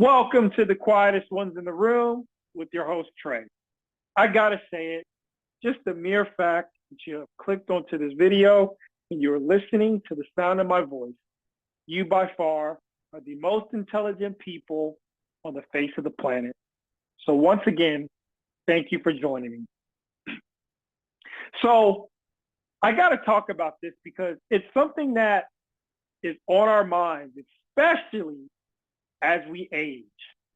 Welcome to the quietest ones in the room with your host, Trey. I gotta say it, just the mere fact that you have clicked onto this video and you're listening to the sound of my voice, you by far are the most intelligent people on the face of the planet. So once again, thank you for joining me. So I gotta talk about this because it's something that is on our minds, especially as we age.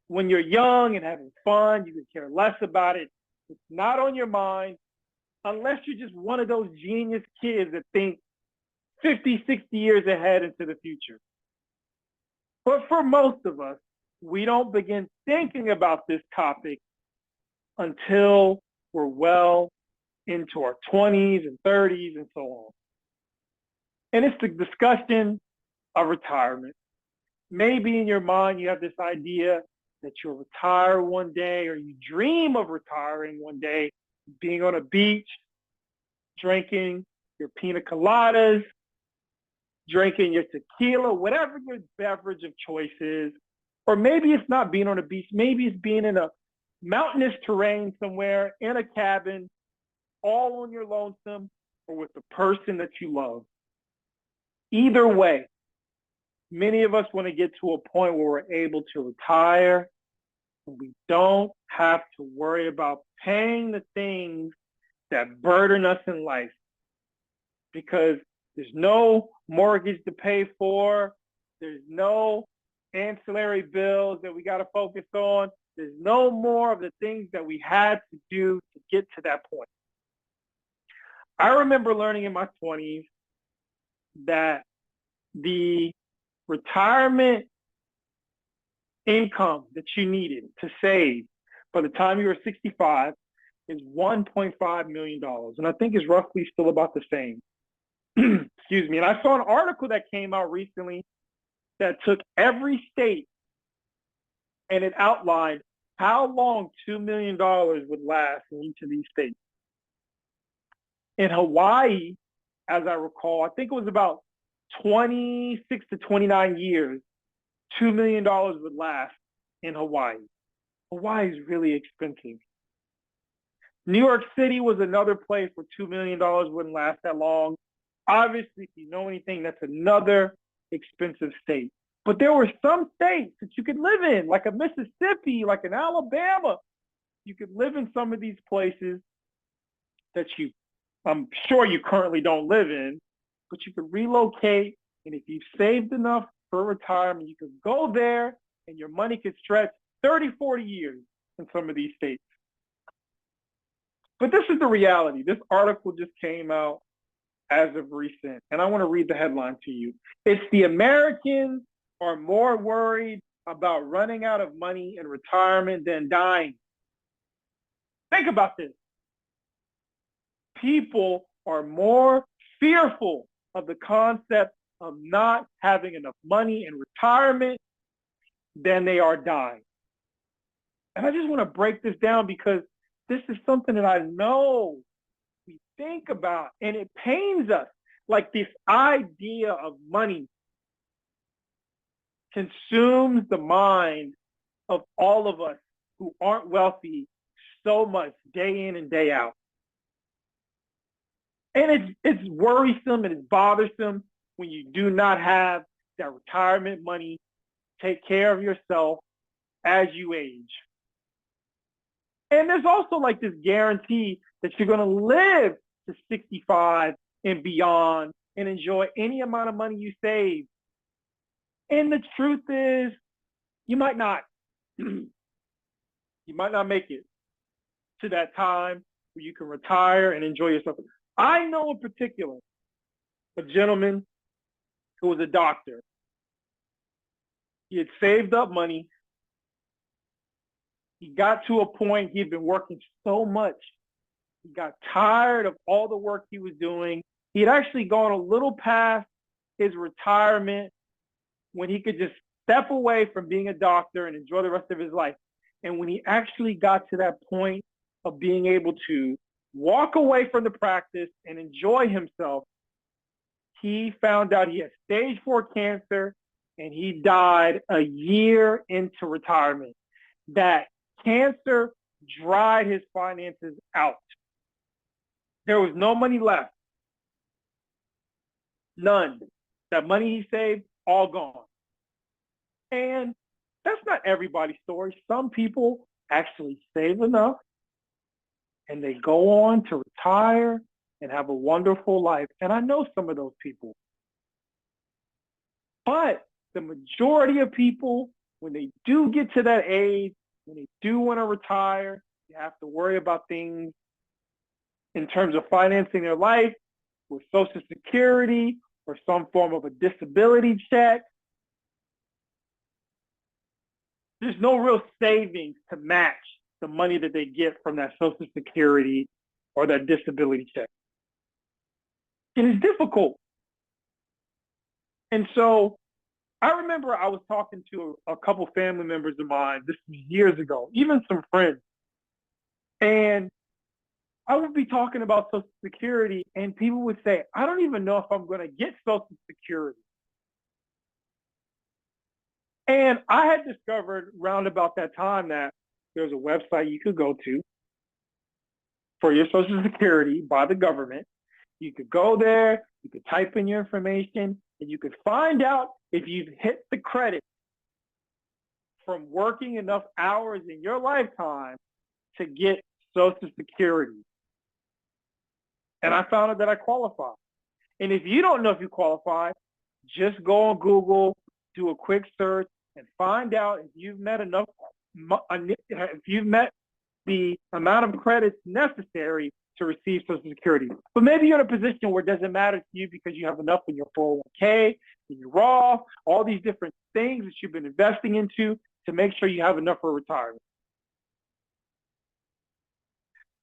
When you're young and having fun, you can care less about it. It's not on your mind unless you're just one of those genius kids that think 50, 60 years ahead into the future. But for most of us, we don't begin thinking about this topic until we're well into our 20s and 30s and so on. And it's the discussion of retirement. Maybe in your mind, you have this idea that you'll retire one day, or you dream of retiring one day, being on a beach, drinking your pina coladas, drinking your tequila, whatever your beverage of choice is. Or maybe it's not being on a beach. Maybe it's being in a mountainous terrain somewhere in a cabin, all on your lonesome, or with the person that you love. Either way, many of us want to get to a point where we're able to retire and we don't have to worry about paying the things that burden us in life, because there's no mortgage to pay for, there's no ancillary bills that we got to focus on, there's no more of the things that we had to do to get to that point. I remember learning in my 20s that the retirement income that you needed to save by the time you were 65 is $1.5 million. And I think it's roughly still about the same. Excuse me. And I saw an article that came out recently that took every state and it outlined how long $2 million would last in each of these states. In Hawaii, as I recall, I think it was about 26 to 29 years, $2 million would last in Hawaii. Hawaii is really expensive. New York City was another place where $2 million wouldn't last that long. Obviously, if you know anything, that's another expensive state. But there were some states that you could live in, like a Mississippi, like an Alabama. You could live in some of these places that I'm sure you currently don't live in, but you could relocate. And if you've saved enough for retirement, you could go there and your money could stretch 30, 40 years in some of these states. But this is the reality. This article just came out as of recent, and I want to read the headline to you. It's the Americans are more worried about running out of money in retirement than dying. Think about this. People are more fearful of the concept of not having enough money in retirement than they are dying. And I just want to break this down because this is something that I know we think about and it pains us. Like, this idea of money consumes the mind of all of us who aren't wealthy so much day in and day out. And it's worrisome and it's bothersome when you do not have that retirement money to take care of yourself as you age. And there's also like this guarantee that you're going to live to 65 and beyond and enjoy any amount of money you save. And the truth is, you might not. You might not make it to that time where you can retire and enjoy yourself. I know in particular a gentleman who was a doctor. He had saved up money. He got to a point, he had been working so much. He got tired of all the work he was doing. He had actually gone a little past his retirement when he could just step away from being a doctor and enjoy the rest of his life. And when he actually got to that point of being able to walk away from the practice and enjoy himself, he found out he had stage 4 cancer and he died a year into retirement. That cancer dried his finances out. There was no money left. None. That money he saved, all gone. And that's not everybody's story. Some people actually save enough and they go on to retire and have a wonderful life. And I know some of those people. But the majority of people, when they do get to that age, when they do want to retire, they have to worry about things in terms of financing their life with Social Security or some form of a disability check. There's no real savings to match the money that they get from that Social Security or that disability check. It is difficult. And so I remember I was talking to a couple family members of mine, this was years ago, even some friends. And I would be talking about Social Security, and people would say, I don't even know if I'm going to get Social Security. And I had discovered round about that time that there's a website you could go to for your Social Security by the government. You could go there, you could type in your information, and you could find out if you've hit the credit from working enough hours in your lifetime to get Social Security. And I found out that I qualify. And if you don't know if you qualify, just go on Google, do a quick search, and find out if you've met enough, if you've met the amount of credits necessary to receive Social Security. But maybe you're in a position where it doesn't matter to you because you have enough in your 401k, in your Roth, all these different things that you've been investing into to make sure you have enough for retirement.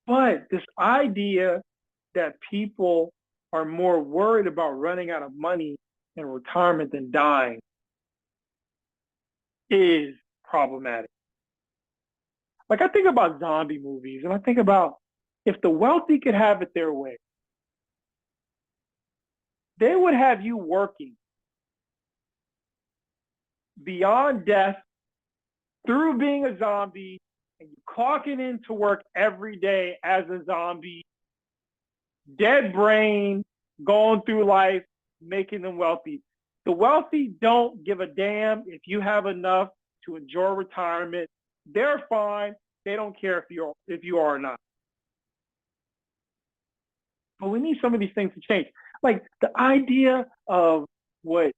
But this idea that people are more worried about running out of money in retirement than dying is problematic. Like I think about zombie movies and I think about if the wealthy could have it their way, they would have you working beyond death through being a zombie and you clocking into work every day as a zombie, dead brain, going through life, making them wealthy. The wealthy don't give a damn if you have enough to enjoy retirement. They're fine. They don't care if you are or not. But we need some of these things to change. Like the idea of what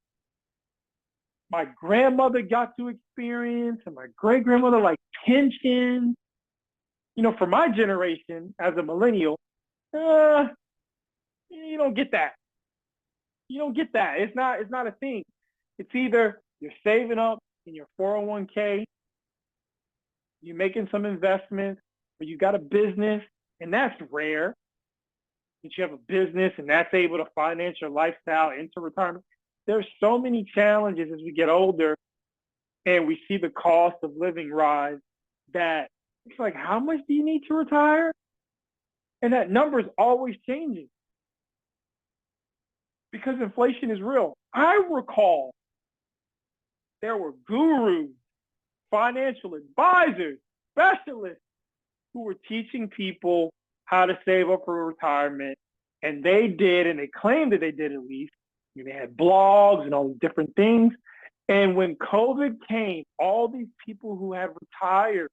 my grandmother got to experience and my great grandmother, like pensions. You know, for my generation as a millennial, you don't get that. You don't get that. It's not a thing. It's either you're saving up in your 401k, you're making some investments, or you got a business, and that's rare. That you have a business and that's able to finance your lifestyle into retirement. There's so many challenges as we get older and we see the cost of living rise that it's like, how much do you need to retire? And that number is always changing because inflation is real. I recall there were gurus, financial advisors, specialists who were teaching people how to save up for retirement. And they did, and they claimed that they did at least. They had blogs and all these different things. And when COVID came, all these people who had retired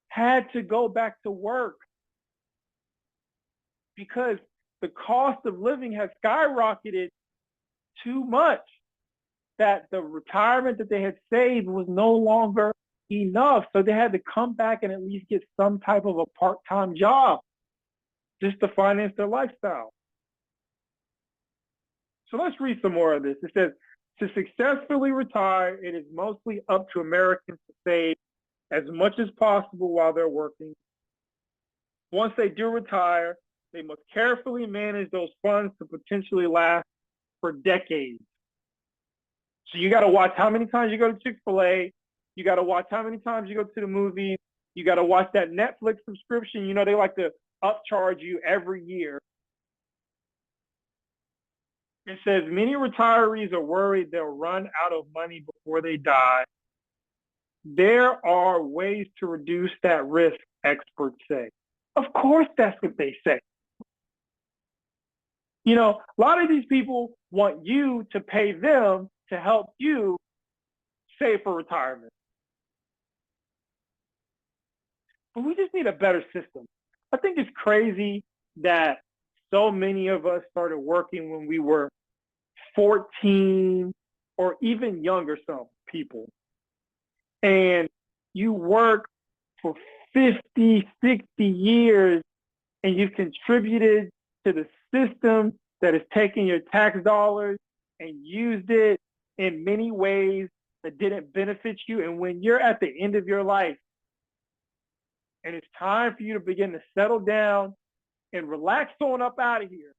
had to go back to work because the cost of living has skyrocketed too much that the retirement that they had saved was no longer enough. So they had to come back and at least get some type of a part-time job just to finance their lifestyle. So let's read some more of this. It says, to successfully retire, it is mostly up to Americans to save as much as possible while they're working. Once they do retire, they must carefully manage those funds to potentially last for decades. So you got to watch how many times you go to Chick-fil-A. You got to watch how many times you go to the movies. You got to watch that Netflix subscription. You know, they like to upcharge you every year. It says many retirees are worried they'll run out of money before they die. There are ways to reduce that risk, experts say. Of course, that's what they say. You know, a lot of these people want you to pay them to help you save for retirement. But we just need a better system. I think it's crazy that so many of us started working when we were 14 or even younger, some people. And you work for 50, 60 years and you've contributed to the system that has taken your tax dollars and used it in many ways that didn't benefit you. And when you're at the end of your life and it's time for you to begin to settle down and relax on up out of here,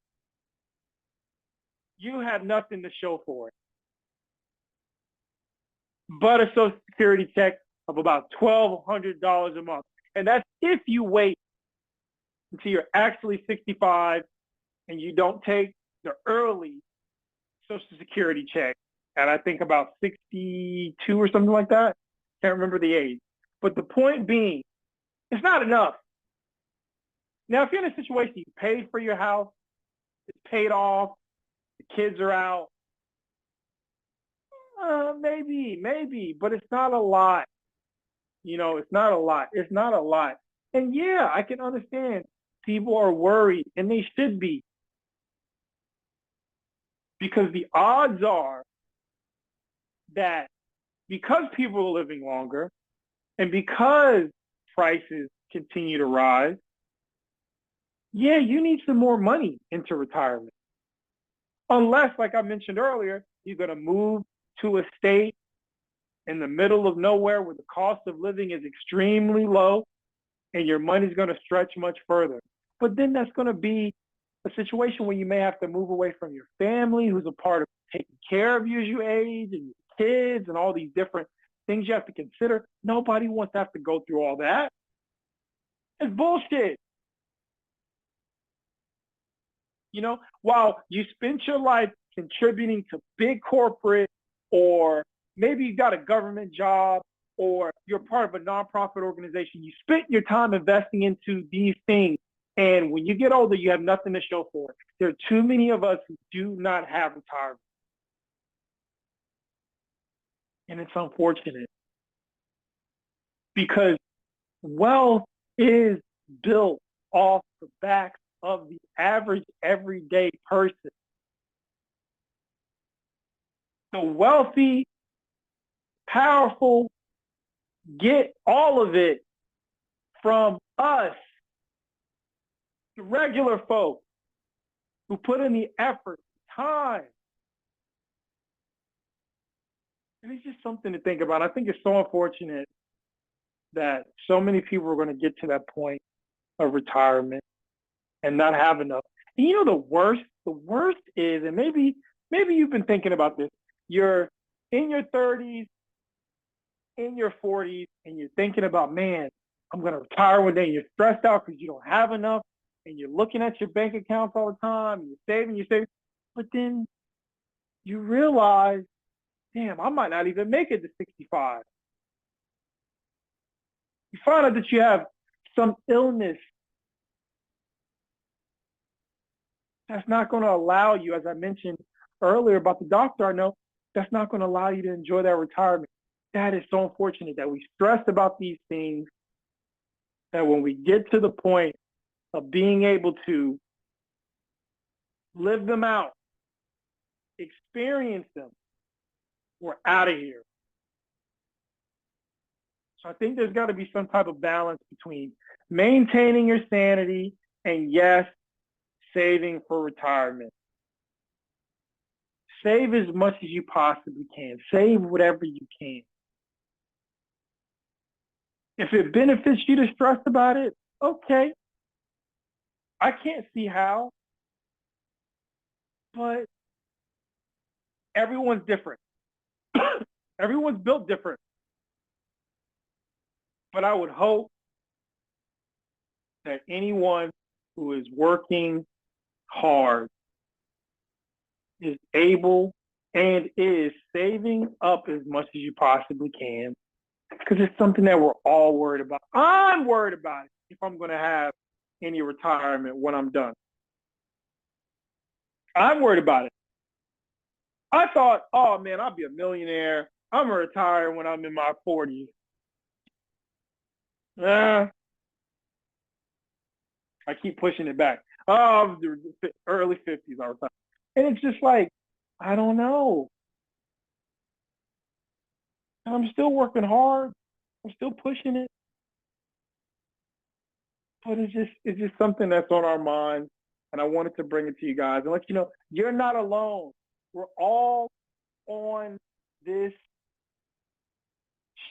you have nothing to show for it but a Social Security check of about $1,200 a month. And that's if you wait until you're actually 65 and you don't take the early Social Security check at I think about 62 or something like that. Can't remember the age. But the point being, it's not enough. Now, if you're in a situation you paid for your house, it's paid off, the kids are out, maybe, but it's not a lot. You know, it's not a lot. It's not a lot. And yeah, I can understand people are worried, and they should be, because the odds are that because people are living longer and because prices continue to rise, yeah, you need some more money into retirement. Unless, like I mentioned earlier, you're going to move to a state in the middle of nowhere where the cost of living is extremely low and your money's going to stretch much further. But then that's going to be a situation where you may have to move away from your family, who's a part of taking care of you as you age, and your kids, and all these different things you have to consider. Nobody wants to have to go through all that. It's bullshit. You know, while you spent your life contributing to big corporate, or maybe you got a government job, or you're part of a nonprofit organization, you spent your time investing into these things. And when you get older, you have nothing to show for it. There are too many of us who do not have retirement. And it's unfortunate because wealth is built off the backs of the average everyday person. The wealthy, powerful get all of it from us, the regular folk who put in the effort, time. And it's just something to think about. I think it's so unfortunate that so many people are going to get to that point of retirement and not have enough. And you know the worst? The worst is, and maybe you've been thinking about this, you're in your 30s, in your 40s, and you're thinking about, man, I'm going to retire one day, and you're stressed out because you don't have enough, and you're looking at your bank accounts all the time, and you're saving, but then you realize, damn, I might not even make it to 65. You find out that you have some illness that's not going to allow you, as I mentioned earlier about the doctor I know, that's not going to allow you to enjoy that retirement. That is so unfortunate that we stress about these things, that when we get to the point of being able to live them out, experience them, we're out of here. So I think there's got to be some type of balance between maintaining your sanity and, yes, saving for retirement. Save as much as you possibly can. Save whatever you can. If it benefits you to stress about it, okay. I can't see how, but everyone's different. Everyone's built different. But I would hope that anyone who is working hard is able and is saving up as much as you possibly can, because it's something that we're all worried about. I'm worried about it if I'm going to have any retirement when I'm done. I'm worried about it. I thought, oh man, I'll be a millionaire. I'm going to retire when I'm in my 40s. I keep pushing it back. Oh, early 50s, I retire. And it's just like, I don't know. I'm still working hard. I'm still pushing it. But it's just something that's on our mind. And I wanted to bring it to you guys and let you know you're not alone. We're all on this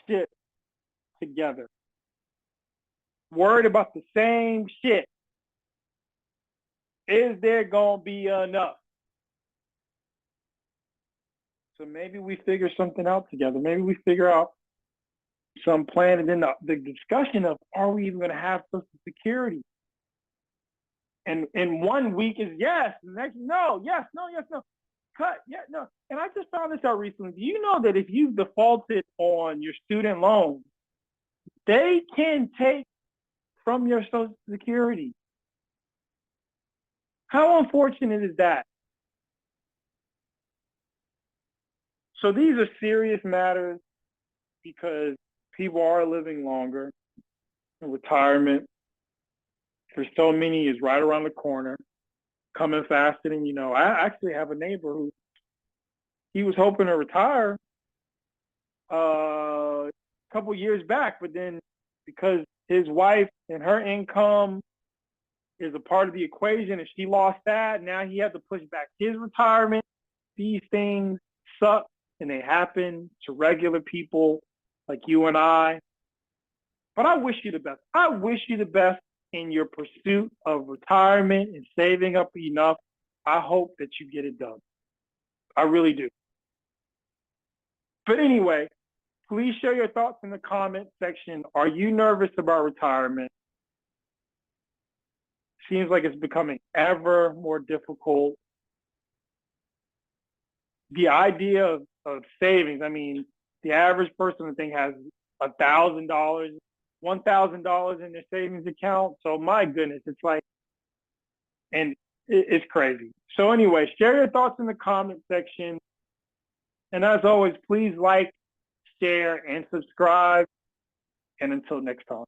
ship together, worried about the same shit. Is there gonna be enough? So maybe we figure something out together. Maybe we figure out some plan, and then the discussion of, are we even gonna have Social Security? And in 1 week is yes, the next no, yes, no, yes, no. Cut, yeah, no. And I just found this out recently. Do you know that if you've defaulted on your student loan, they can take from your Social Security? How unfortunate is that? So these are serious matters because people are living longer. Retirement for so many is right around the corner, coming faster than you know. I actually have a neighbor who he was hoping to retire a couple years back, but then because his wife and her income is a part of the equation, and she lost that, now he had to push back his retirement. These things suck, and they happen to regular people like you and I. But I wish you the best. I wish you the best in your pursuit of retirement and saving up enough. I hope that you get it done. I really do. But anyway, please share your thoughts in the comment section. Are you nervous about retirement? Seems like it's becoming ever more difficult. The idea of savings, I mean, the average person, I think, has $1,000, $1,000 in their savings account. So my goodness, it's like, and it's crazy. So anyway, share your thoughts in the comment section. And as always, please like, share, and subscribe. And until next time.